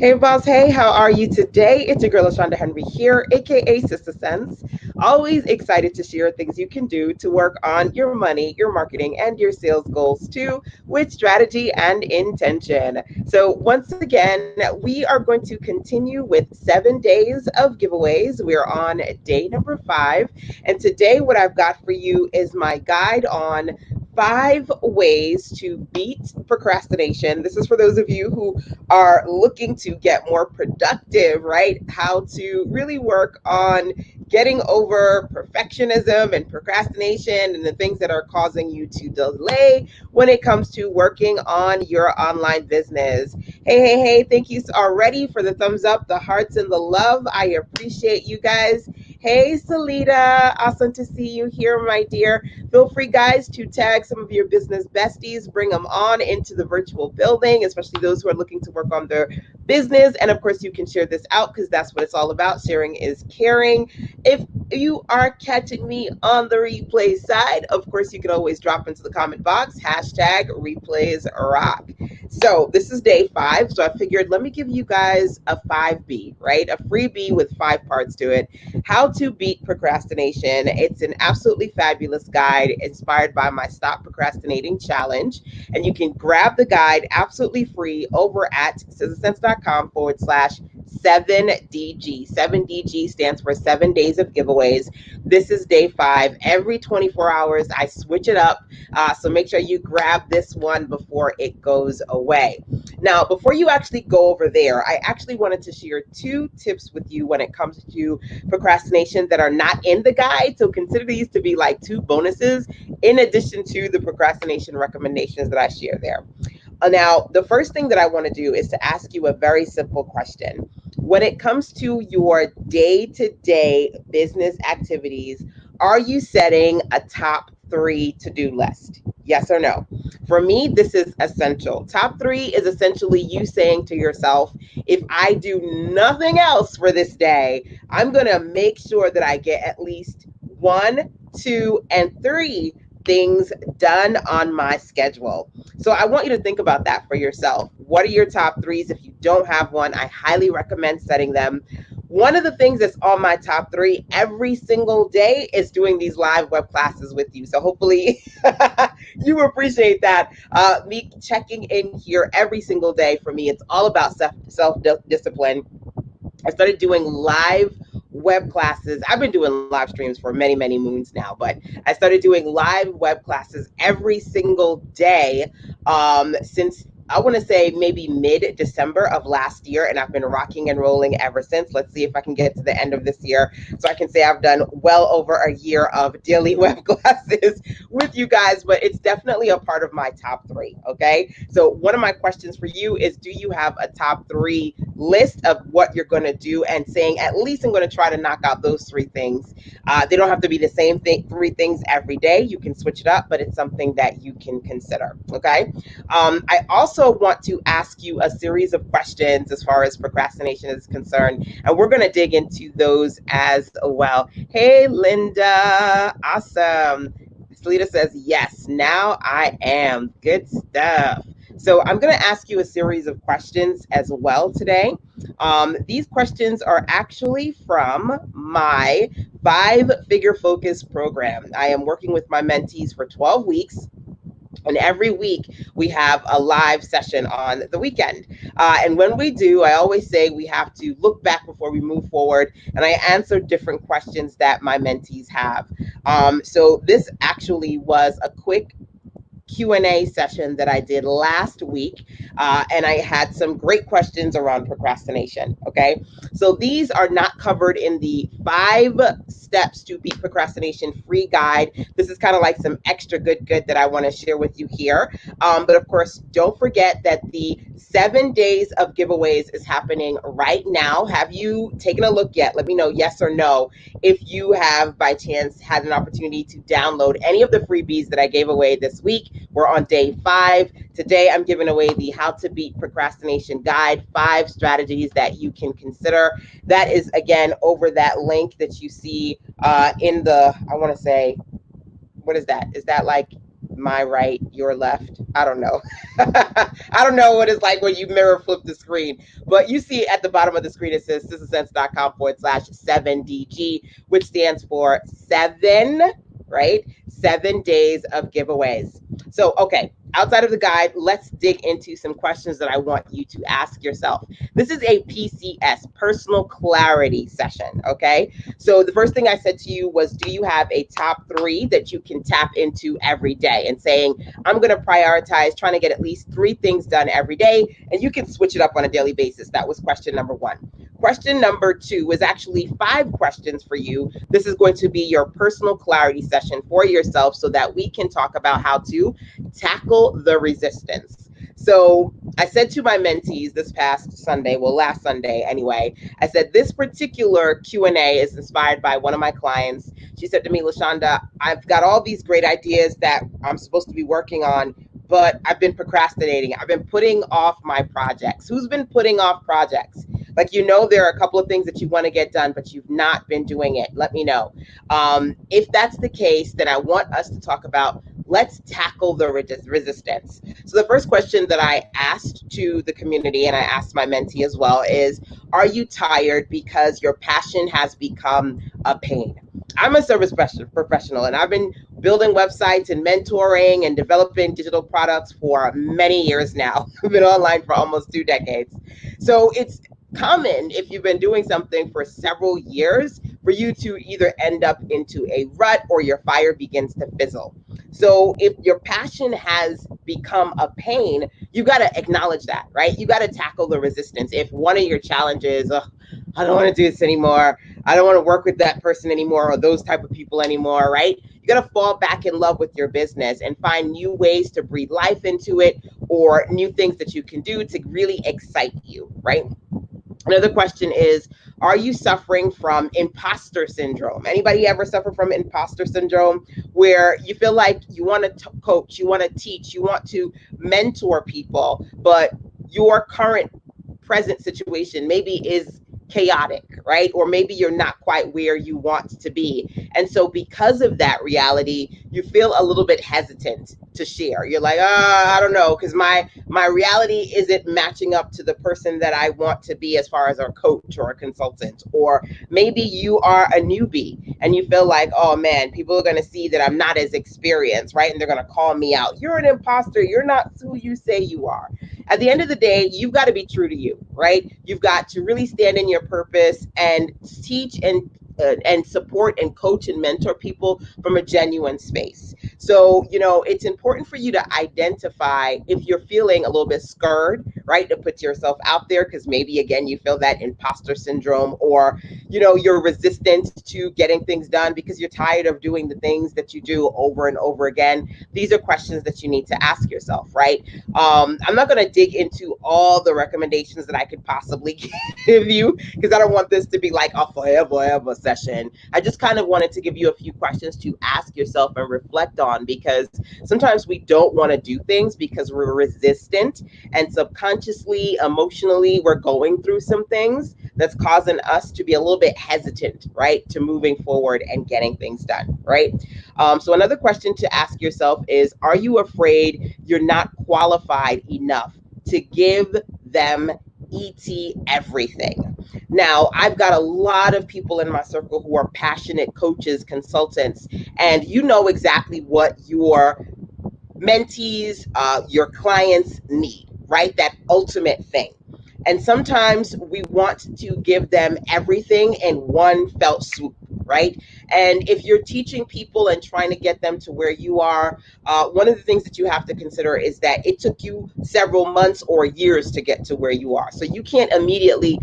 Hey boss, hey, how are you today? It's your girl LaShonda Henry here, aka Sister Sense. Always excited to share things you can do to work on your money, your marketing, and your sales goals too, with strategy and intention. So once again, we are going to continue with 7 days of giveaways. We're on day number 5, and today what I've got for you is my guide on 5 ways to beat procrastination. This is for those of you who are looking to get more productive, right? How to really work on getting over perfectionism and procrastination and the things that are causing you to delay when it comes to working on your online business. Hey, thank you already for the thumbs up, the hearts, and the love. I appreciate you guys. Hey, Salita, awesome to see you here, my dear. Feel free, guys, to tag some of your business besties, bring them on into the virtual building, especially those who are looking to work on their business. And of course, you can share this out because that's what it's all about. Sharing is caring. If you are catching me on the replay side, of course, you can always drop into the comment box, hashtag replays rock. So this is day 5. So I figured, let me give you guys a 5B, right? A freebie with 5 parts to it. How to beat procrastination. It's an absolutely fabulous guide inspired by my Stop Procrastinating Challenge. And you can grab the guide absolutely free over at scissorsense.com/7DG. 7DG stands for 7 days of giveaways. This is day 5. Every 24 hours, I switch it up. So make sure you grab this one before it goes away. Now, before you actually go over there, I actually wanted to share 2 tips with you when it comes to procrastination that are not in the guide. So consider these to be like 2 bonuses in addition to the procrastination recommendations that I share there. Now, the first thing that I want to do is to ask you a very simple question. When it comes to your day-to-day business activities, are you setting a top 3 to-do list? Yes or no? For me, this is essential. Top 3 is essentially you saying to yourself, if I do nothing else for this day, I'm going to make sure that I get at least 1, 2, and 3 things done on my schedule. So I want you to think about that for yourself. What are your top 3s? If you don't have one, I highly recommend setting them. One of the things that's on my top 3 every single day is doing these live web classes with you. So hopefully you appreciate that. Me checking in here every single day, for me, it's all about self-discipline. I started doing live web classes. I've been doing live streams for many moons now, but I started doing live web classes every single day since, I want to say, maybe mid-December of last year, and I've been rocking and rolling ever since. Let's see if I can get to the end of this year so I can say I've done well over a year of daily web classes with you guys, but it's definitely a part of my top 3, okay? So one of my questions for you is, do you have a top 3 list of what you're going to do and saying, at least I'm going to try to knock out those 3 things? They don't have to be the same 3 things every day. You can switch it up, but it's something that you can consider, okay? I also want to ask you a series of questions as far as procrastination is concerned, and we're going to dig into those as well. Hey, Linda. Awesome. Salita says, yes, now I am. Good stuff. So I'm going to ask you a series of questions as well today. These questions are actually from my 5-figure focus program. I am working with my mentees for 12 weeks. And every week we have a live session on the weekend. And when we do, I always say we have to look back before we move forward. And I answer different questions that my mentees have. So this actually was a quick Q&A session that I did last week, and I had some great questions around procrastination, okay? So these are not covered in the 5 steps to beat procrastination free guide. This is kind of like some extra good that I want to share with you here. But of course, don't forget that the 7 days of giveaways is happening right now. Have you taken a look yet? Let me know yes or no if you have by chance had an opportunity to download any of the freebies that I gave away this week. We're on day 5. Today, I'm giving away the How to Beat Procrastination Guide, 5 strategies that you can consider. That is, again, over that link that you see in the, I want to say, what is that? Is that like my right, your left. I don't know. I don't know what it's like when you mirror flip the screen, but you see at the bottom of the screen, it says sistersense.com/7DG, which stands for 7, right? 7 days of giveaways. So, okay, outside of the guide, let's dig into some questions that I want you to ask yourself. This is a PCS, personal clarity session, okay? So the first thing I said to you was, do you have a top 3 that you can tap into every day and saying, I'm going to prioritize trying to get at least 3 things done every day, and you can switch it up on a daily basis. That was question number 1. Question number 2 is actually 5 questions for you. This is going to be your personal clarity session for yourself so that we can talk about how to tackle the resistance. So I said to my mentees this past Sunday, well, last Sunday anyway, I said this particular Q&A is inspired by one of my clients. She said to me, LaShonda, I've got all these great ideas that I'm supposed to be working on, but I've been procrastinating. I've been putting off my projects. Who's been putting off projects? Like, there are a couple of things that you want to get done, but you've not been doing it. Let me know. If that's the case, then I want us to talk about, let's tackle the resistance. So the first question that I asked to the community, and I asked my mentee as well, is, are you tired because your passion has become a pain? I'm a service professional, and I've been building websites and mentoring and developing digital products for many years now. I've been online for almost 2 decades. So it's common, if you've been doing something for several years, for you to either end up into a rut or your fire begins to fizzle. So if your passion has become a pain, you got to acknowledge that, right? You got to tackle the resistance. If one of your challenges, I don't want to do this anymore, I don't want to work with that person anymore or those type of people anymore, right? You got to fall back in love with your business and find new ways to breathe life into it or new things that you can do to really excite you, right? Another question is, are you suffering from imposter syndrome? Anybody ever suffer from imposter syndrome, where you feel like you want to coach, you want to teach, you want to mentor people, but your current present situation maybe is chaotic, right? Or maybe you're not quite where you want to be. And so because of that reality, you feel a little bit hesitant to share. You're like, I don't know, because my reality isn't matching up to the person that I want to be as far as a coach or a consultant. Or maybe you are a newbie and you feel like, oh man, people are going to see that I'm not as experienced, right? And they're going to call me out. You're an imposter. You're not who you say you are. At the end of the day, you've got to be true to you, right? You've got to really stand in your purpose and teach and support and coach and mentor people from a genuine space. So, it's important for you to identify if you're feeling a little bit scared, right? To put yourself out there, because maybe, again, you feel that imposter syndrome, or, you're resistant to getting things done because you're tired of doing the things that you do over and over again. These are questions that you need to ask yourself, right? I'm not going to dig into all the recommendations that I could possibly give you, because I don't want this to be like a forever session. I just kind of wanted to give you a few questions to ask yourself and reflect on, because sometimes we don't want to do things because we're resistant, and subconsciously, emotionally, we're going through some things that's causing us to be a little bit hesitant, right, to moving forward and getting things done, right? So another question to ask yourself is, are you afraid you're not qualified enough to give them everything? Now, I've got a lot of people in my circle who are passionate coaches, consultants, and you know exactly what your mentees, your clients need, right? That ultimate thing. And sometimes we want to give them everything in one felt swoop, right? And if you're teaching people and trying to get them to where you are, one of the things that you have to consider is that it took you several months or years to get to where you are. So you can't immediately,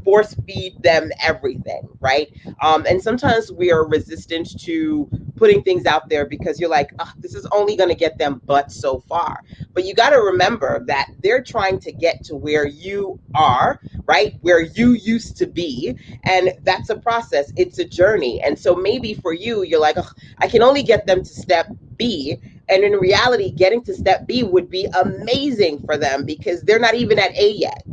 force feed them everything, right? And sometimes we are resistant to putting things out there because you're like, this is only going to get them but so far. But you got to remember that they're trying to get to where you are, right? Where you used to be. And that's a process. It's a journey. And so maybe for you, you're like, I can only get them to step B. And in reality, getting to step B would be amazing for them because they're not even at A yet,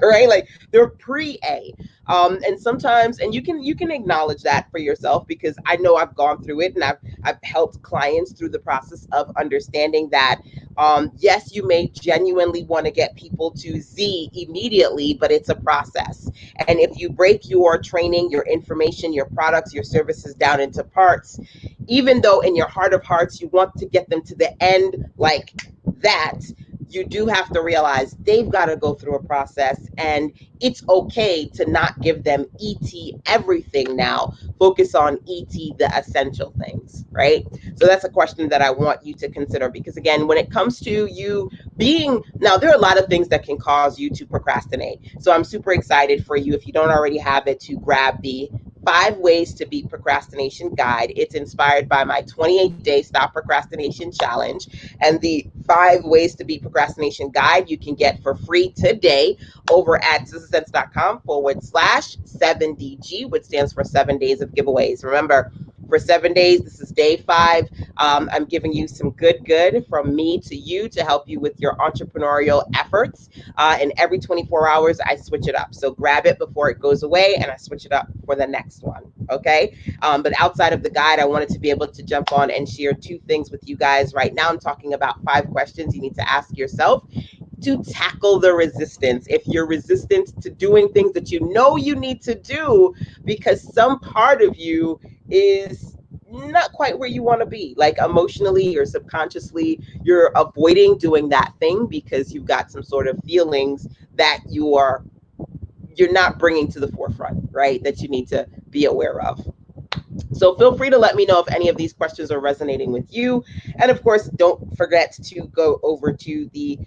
right? Like they're pre-A. And sometimes, and you can acknowledge that for yourself, because I know I've gone through it, and I've helped clients through the process of understanding that yes, you may genuinely want to get people to Z immediately, but it's a process. And if you break your training, your information, your products, your services down into parts, even though in your heart of hearts you want to get them to the end like that, you do have to realize they've got to go through a process, and it's okay to not give them ET everything now. Focus on ET the essential things, right? So that's a question that I want you to consider, because again, when it comes to you being, now there are a lot of things that can cause you to procrastinate. So I'm super excited for you, if you don't already have it, to grab the 5 Ways to Beat Procrastination guide. It's inspired by my 28-day Stop Procrastination Challenge. And the 5 Ways to Beat Procrastination guide you can get for free today over at sistasense.com/7DG, which stands for 7 days of giveaways. Remember, for 7 days, this is day 5. I'm giving you some good from me to you to help you with your entrepreneurial efforts. And every 24 hours, I switch it up. So grab it before it goes away, and I switch it up for the next one. Okay. But outside of the guide, I wanted to be able to jump on and share 2 things with you guys. Right now, I'm talking about 5 questions you need to ask yourself to tackle the resistance. If you're resistant to doing things that you know you need to do, because some part of you is not quite where you want to be, like emotionally or subconsciously, you're avoiding doing that thing because you've got some sort of feelings that you're not bringing to the forefront, right? That you need to be aware of. So feel free to let me know if any of these questions are resonating with you. And of course, don't forget to go over to the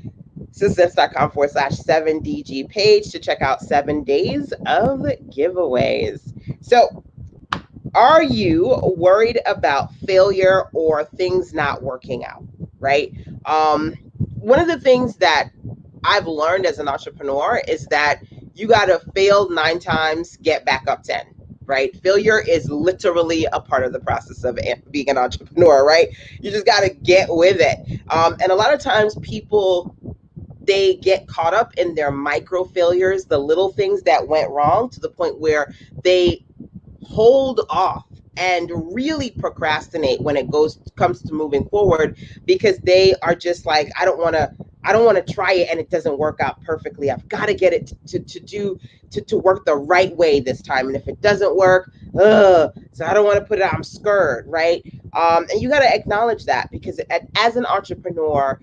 sistasense.com/7DG page to check out 7 days of giveaways. So, are you worried about failure or things not working out, right? One of the things that I've learned as an entrepreneur is that you got to fail 9 times, get back up 10, right? Failure is literally a part of the process of being an entrepreneur, right? You just got to get with it. And a lot of times people, they get caught up in their micro failures, the little things that went wrong, to the point where they hold off and really procrastinate when it comes to moving forward, because they are just like, I don't want to try it and it doesn't work out perfectly. I've got to get it to work the right way this time, and if it doesn't work, so I don't want to put it out. I'm scared, right? And you got to acknowledge that, because as an entrepreneur,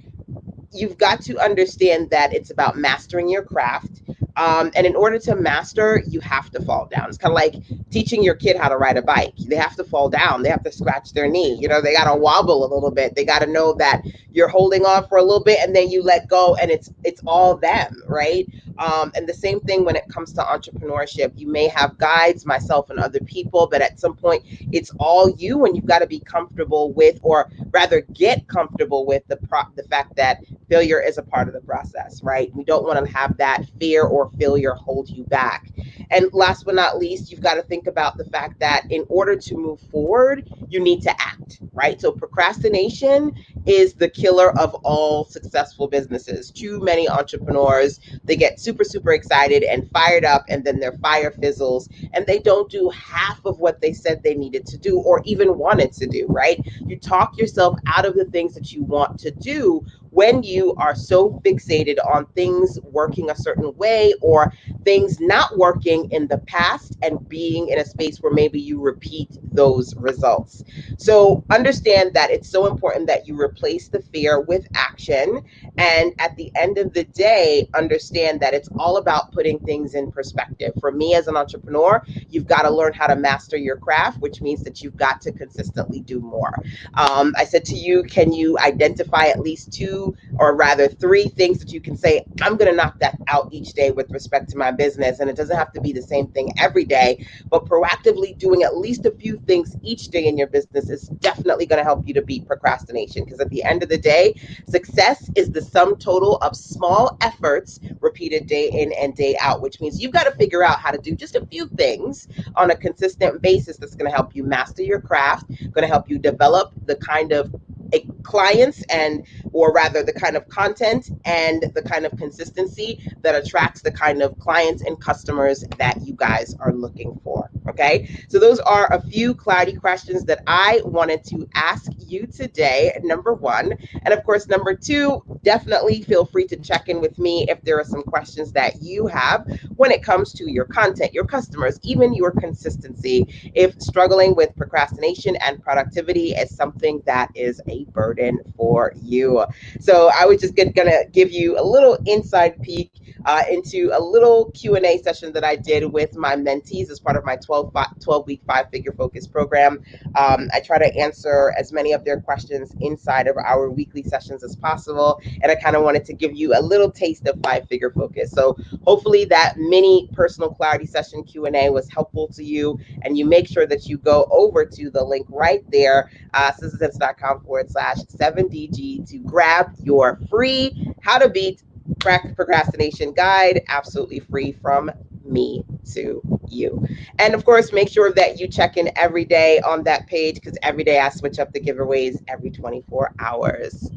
you've got to understand that it's about mastering your craft. And in order to master, you have to fall down. It's kind of like teaching your kid how to ride a bike. They have to fall down. They have to scratch their knee. They got to wobble a little bit. They got to know that you're holding on for a little bit, and then you let go, and it's all them, right? And the same thing when it comes to entrepreneurship. You may have guides, myself and other people, but at some point it's all you, and you've got to be comfortable with, or rather get comfortable with, the fact that failure is a part of the process, right? We don't want to have that fear or failure hold you back. And last but not least, you've got to think about the fact that in order to move forward, you need to act, right? So procrastination is the killer of all successful businesses. Too many entrepreneurs, they get super excited and fired up, and then their fire fizzles, and they don't do half of what they said they needed to do or even wanted to do, right? You talk yourself out of the things that you want to do when you are so fixated on things working a certain way, or things not working in the past, and being in a space where maybe you repeat those results. So understand that it's so important that you replace the fear with action. And at the end of the day, understand that it's all about putting things in perspective. For me as an entrepreneur, you've got to learn how to master your craft, which means that you've got to consistently do more. I said to you, can you identify at least 2, or rather 3 things that you can say, I'm going to knock that out each day with respect to my business? And it doesn't have to be the same thing every day, but proactively doing at least a few things each day in your business is definitely going to help you to beat procrastination. Because at the end of the day, success is the sum total of small efforts repeated day in and day out, which means you've got to figure out how to do just a few things on a consistent basis that's going to help you master your craft, going to help you develop the kind of clients, and or rather the kind of content and the kind of consistency that attracts the kind of clients and customers that you guys are looking for. Okay, so those are a few clarity questions that I wanted to ask you today, number one. And of course, number two, definitely feel free to check in with me if there are some questions that you have when it comes to your content, your customers, even your consistency. If struggling with procrastination and productivity is something that is a burden for you. So I was just gonna give you a little inside peek into a little Q&A session that I did with my mentees as part of my 12-week 5-figure focus program. I try to answer as many of their questions inside of our weekly sessions as possible, and I kind of wanted to give you a little taste of 5-figure focus. So hopefully that mini personal clarity session Q&A was helpful to you, and you make sure that you go over to the link right there, sistersense.com/7DG, to grab your free How to Beat Procrastination guide, absolutely free from me to you. And of course, make sure that you check in every day on that page, because every day I switch up the giveaways every 24 hours.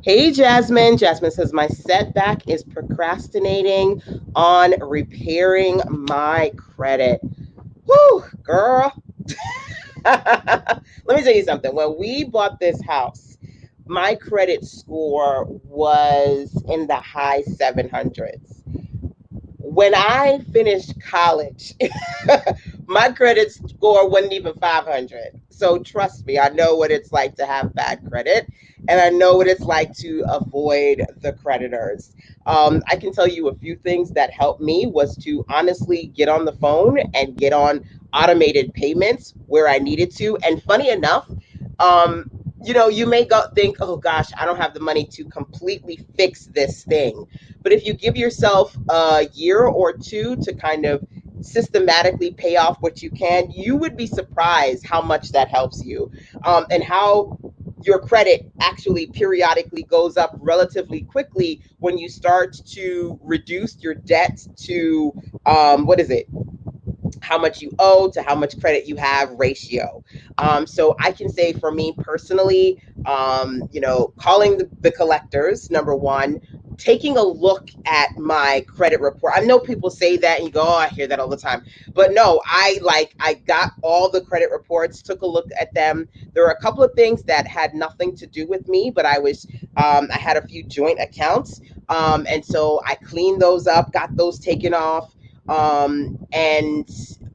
Hey, Jasmine. Jasmine says, my setback is procrastinating on repairing my credit. Whew, girl. Let me tell you something. When we bought this house, my credit score was in the high 700s. When I finished college, my credit score wasn't even 500. So trust me, I know what it's like to have bad credit, and I know what it's like to avoid the creditors. I can tell you a few things that helped me was to honestly get on the phone and get on automated payments where I needed to. And funny enough, um, you may think, oh gosh, I don't have the money to completely fix this thing. But if you give yourself a year or two to kind of systematically pay off what you can, you would be surprised how much that helps you, and how your credit actually periodically goes up relatively quickly when you start to reduce your debt to what is it? How much you owe to how much credit you have ratio. So I can say for me personally, calling the collectors, number one, taking a look at my credit report. I know people say that and you go, oh, I hear that all the time. But no, I got all the credit reports, took a look at them. There were a couple of things that had nothing to do with me, but I had a few joint accounts. And so I cleaned those up, got those taken off. And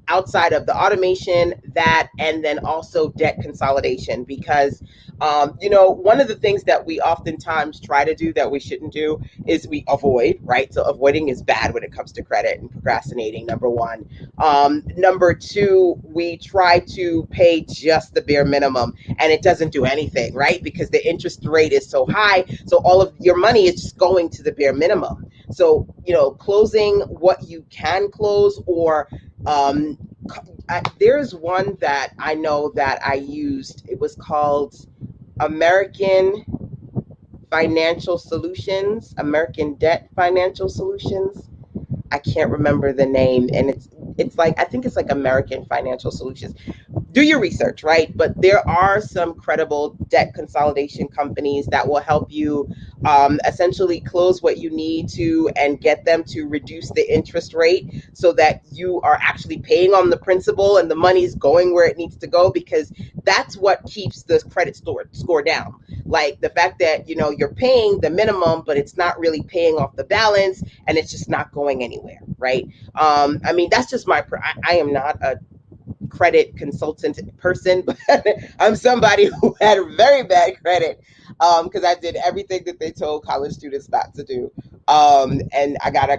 outside of the automation, that, and then also debt consolidation, because one of the things that we oftentimes try to do that we shouldn't do is we avoid, right? So avoiding is bad when it comes to credit and procrastinating, number one. Number two, we try to pay just the bare minimum, and it doesn't do anything, right? Because the interest rate is so high, so all of your money is just going to the bare minimum. So, closing what you can close, or there's one that I know that I used. It was called American Financial Solutions, American Debt Financial Solutions. I can't remember the name, and it's like, I think it's like American Financial Solutions. Do your research, right? But there are some credible debt consolidation companies that will help you essentially close what you need to and get them to reduce the interest rate so that you are actually paying on the principal and the money's going where it needs to go, because that's what keeps the credit score down. Like the fact that, you're paying the minimum, but it's not really paying off the balance, and it's just not going anywhere, right? That's just I am not a credit consultant person, but I'm somebody who had very bad credit, because I did everything that they told college students not to do. And I got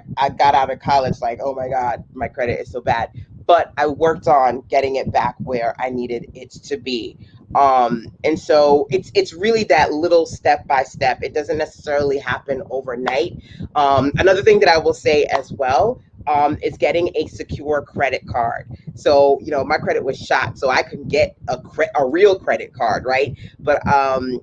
out of college like, oh my God, my credit is so bad. But I worked on getting it back where I needed it to be. And so it's really that little step by step. It doesn't necessarily happen overnight. Another thing that I will say as well, is getting a secure credit card. So, my credit was shot, so I couldn't get a real credit card, right? But oh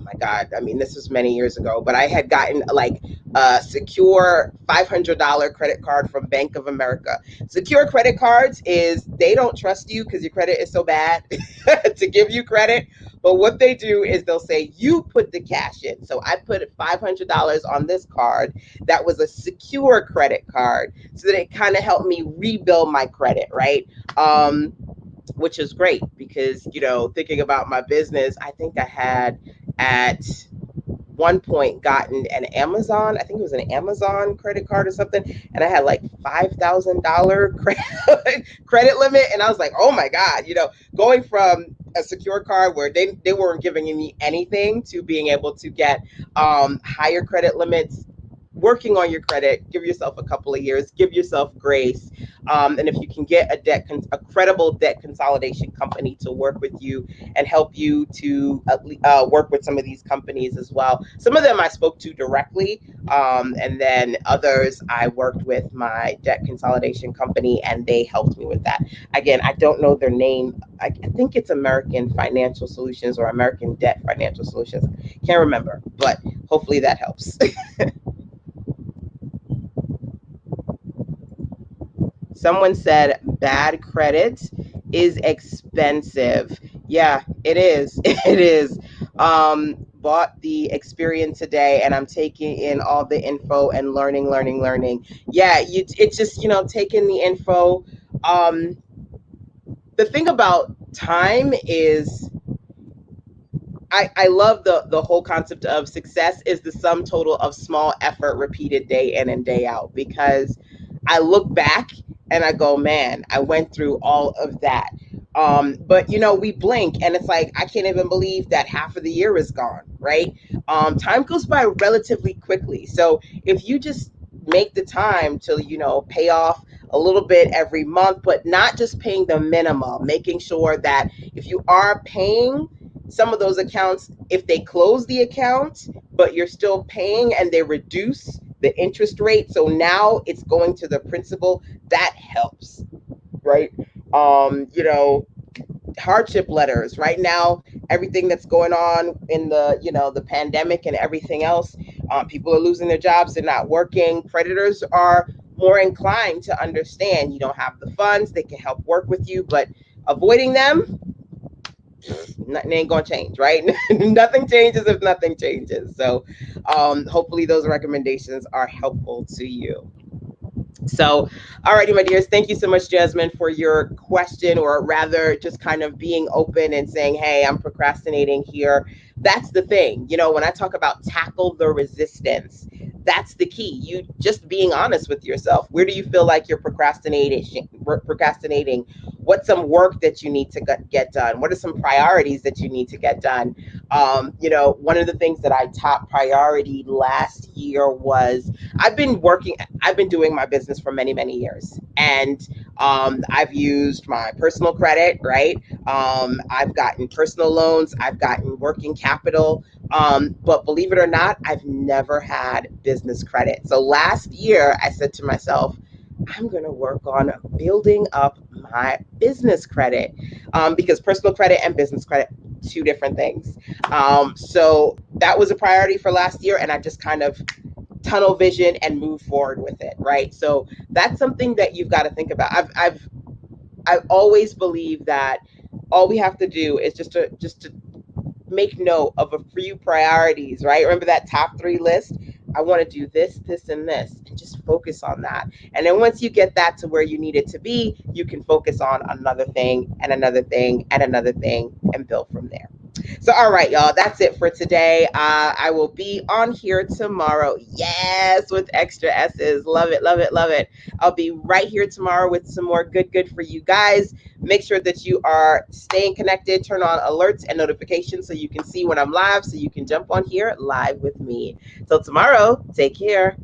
my God, I mean, this was many years ago, but I had gotten like a secure $500 credit card from Bank of America. Secure credit cards is they don't trust you because your credit is so bad to give you credit. But what they do is they'll say, you put the cash in. So I put $500 on this card that was a secure credit card so that it kind of helped me rebuild my credit, right? Which is great because, thinking about my business, I think I had at one point gotten an Amazon, I think it was an Amazon credit card or something, and I had like $5,000 credit limit, and I was like, oh my God, going from a secure card where they weren't giving me anything to being able to get higher credit limits. Working on your credit, give yourself a couple of years, give yourself grace, and if you can get a credible debt consolidation company to work with you and help you to work with some of these companies as well. Some of them I spoke to directly, and then others I worked with my debt consolidation company, and they helped me with that. Again, I don't know their name. I think it's American Financial Solutions or American Debt Financial Solutions. Can't remember, but hopefully that helps. Someone said bad credit is expensive. Yeah, it is. It is. Bought the experience today and I'm taking in all the info and learning. Yeah, it's just, taking the info. Um, the thing about time is I love the whole concept of success is the sum total of small effort repeated day in and day out, because I look back and I go, man, I went through all of that. But we blink and it's like I can't even believe that half of the year is gone, right? Time goes by relatively quickly. So if you just make the time to, pay off a little bit every month, but not just paying the minimum, making sure that if you are paying some of those accounts, if they close the account, but you're still paying and they reduce the interest rate, so now it's going to the principal, that helps, right? Hardship letters right now, everything that's going on in the pandemic and everything else, people are losing their jobs, they're not working. Creditors are more inclined to understand you don't have the funds, they can help work with you, but avoiding them, nothing ain't gonna change, right? Nothing changes if nothing changes. So hopefully those recommendations are helpful to you. So, alrighty, my dears, thank you so much, Jasmine, for your question, or rather just kind of being open and saying, hey, I'm procrastinating here. That's the thing. When I talk about tackle the resistance, that's the key. You just being honest with yourself. Where do you feel like you're procrastinating? What's some work that you need to get done? What are some priorities that you need to get done? One of the things that I top priority last year was I've been doing my business for many years, and I've used my personal credit, right? I've gotten personal loans, I've gotten working capital, but believe it or not, I've never had business credit. So last year I said to myself, I'm going to work on building up my business credit, because personal credit and business credit, two different things. So that was a priority for last year, and I just kind of tunnel vision and move forward with it, right? So that's something that you've got to think about. I've always believed that all we have to do is just to make note of a few priorities, right? Remember that top 3 list? I want to do this, this, and this, and just focus on that. And then once you get that to where you need it to be, you can focus on another thing and another thing and another thing and build from there. So, all right, y'all, that's it for today. I will be on here tomorrow. Yes, with extra S's. Love it, love it, love it. I'll be right here tomorrow with some more good for you guys. Make sure that you are staying connected. Turn on alerts and notifications so you can see when I'm live, so you can jump on here live with me. Till tomorrow, take care.